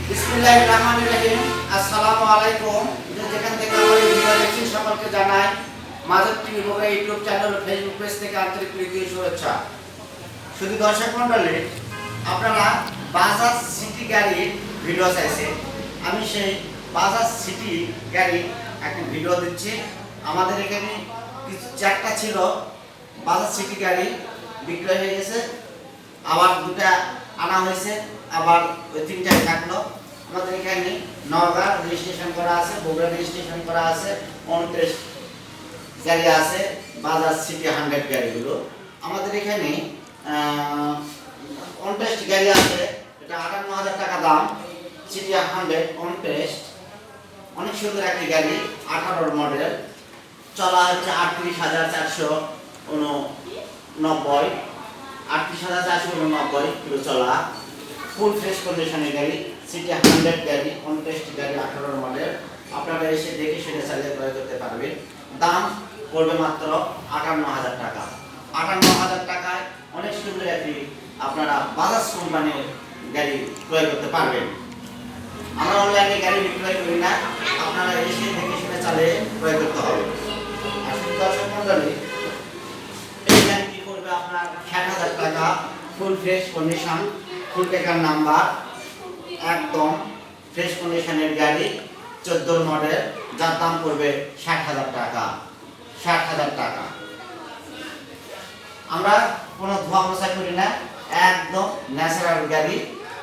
বিসমিল্লাহির রহমানির রহিম। আসসালামু আলাইকুম। যেখান থেকে আমার এই ভিডিও দেখছেন সকলকে জানাই Majed TV Bogura YouTube channel ও ফেসবুক পেজ থেকে আন্তরিক প্রীতি ও শুভেচ্ছা। শুধু দর্শক মণ্ডলী, আপনারা বাজাজ সিটি গাড়ির ভিডিও চাইছেন। আমি সেই বাজাজ সিটি গাড়ি একটা ভিডিও দিচ্ছি। আমাদের এখানে চারটা ছিল বাজাজ সিটি গাড়ি, বিক্রয় হয়ে গেছে, আবার দুটা আনা হয়েছে, আবার ওই তিনটাই থাকলো। আমাদের এখানে নওগাঁ রেজিস্ট্রেশন করা আছে, বগুড়া রেজিস্ট্রেশন করা আছে, 29 গাড়ি আছে বাজাজ সিটি 100 গাড়িগুলো। আমাদের এখানে 29 গাড়ি আছে, এটা 58,000 টাকা দাম। সিটি 100 29, অনেক সুন্দর একটি গাড়ি, 18 মডেল, চলা হচ্ছে 38,489, 38,489 কিলো চলা, ফুল ফ্রেশ কন্ডিশনের গাড়ি, সিটি 100 গাড়ি, 29 গাড়ি, 18 মডেল। আপনারা এসে দেখে শুনে চালিয়ে ক্রয় করতে পারবেন। দাম পড়বে মাত্র 58,000 টাকা। 58,000 টাকায় অনেক সুন্দর একটি আপনারা বাজাজ কোম্পানির গাড়ি ক্রয় করতে পারবেন। আমরা অনলাইনে গাড়ি বিক্রয় করি না, আপনারা এসে দেখে শুনে চালিয়ে ক্রয় করতে হবে। আর দর্শক মণ্ডলী, এই গাড়িটি পড়বে আপনার 60,000 টাকা, ফুল ফ্রেশ কন্ডিশন, ফুল টেকার নাম্বার, একদম ফ্রেশ কন্ডিশনের গাড়ি, 14 মডেল, যার দাম পড়বে 60,000 টাকা। 60,000 টাকা। আমরা কোনো ধোয়া মোছা করি না, একদম ন্যাচারাল গাড়ি,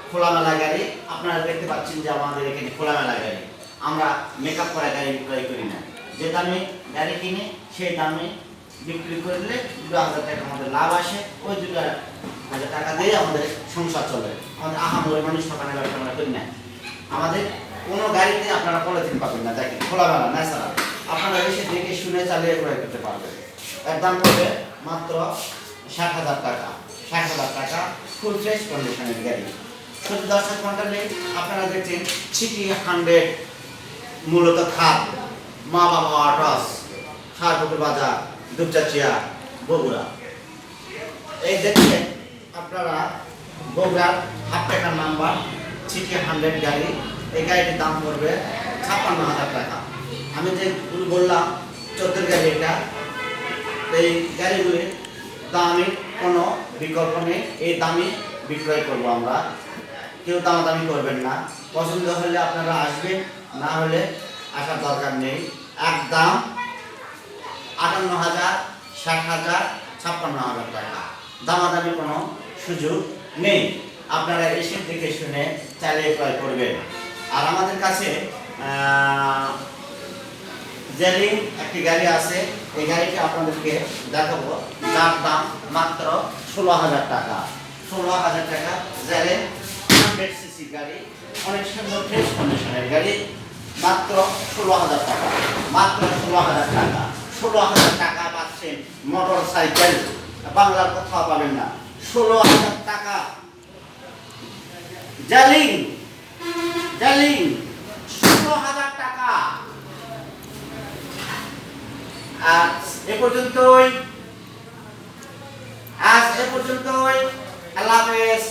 খোলামেলা গাড়ি। আপনারা দেখতে পাচ্ছেন যে আমাদের এখানে খোলামেলা গাড়ি, আমরা মেকআপ করা গাড়ি বিক্রয় করি না। যে দামে গাড়ি কিনে সেই দামে বিক্রি করলে 2,000 টাকা আমাদের লাভ আসে। ওই 2,000 টাকা দিয়ে আমাদের সংসার চলে। আমাদের আহামরি মানুষ ঠকানো ব্যবসা আমরা করি না। আমাদের কোনো গাড়িতে আপনারা পলিথিন পাবেন না, দেখেন খোলামেলা ন্যাচারাল। আপনারা এসে দেখে শুনে চালিয়ে ক্রয় করতে পারবেন। এর দাম পড়বে মাত্র 60,000 টাকা। 60,000 টাকা, ফুল ফ্রেশ কন্ডিশনের গাড়ি। শুধু দর্শক মণ্ডলী, আপনারা দেখছেন সিটি 100, মূলত খাদ, মা বাবা অটোস, সারপুকুর বাজার, দুপচাচিয়া, বগুড়া। এই দেখছেন আপনারা বগুড়ার হাফ টাকার নাম্বার, সিটি 100 গাড়ি। এই গাড়িটির দাম পড়বে 56,000 টাকা। আমি যেগুলো বললাম 14 গাড়ি, এটা এই গাড়িগুলির দামের কোনো বিকল্প নেই। এই দামে বিক্রয় করবো আমরা, কেউ দামাদামি করবেন না। পছন্দ হলে আপনারা আসবেন, না হলে আসার দরকার নেই। একদম 58,000, 60,000, 56,000 টাকা, দামাদামি কোনো সুযোগ নেই। আপনারা এসে দেখে শুনে চালিয়ে ক্রয় করবেন। আর আমাদের কাছে জেলিং একটি গাড়ি আছে, এই গাড়িটি আপনাদেরকে দেখাবো, যার দাম মাত্র 16,000 টাকা। 16,000 টাকা, জেলিং 100 সিসি গাড়ি, অনেক সুন্দর ফ্রেশ কন্ডিশনের গাড়ি, মাত্র 16,000 টাকা। মাত্র 16,000 টাকা। 16,000 টাকা পাচ্ছেন মোটর সাইকেল, বাংলার কোথাও পাবেন না। 16,000 টাকা জেলিং, জেলিং 16,000 টাকা। আজ এ পর্যন্তই। আল্লাহ হাফেজ।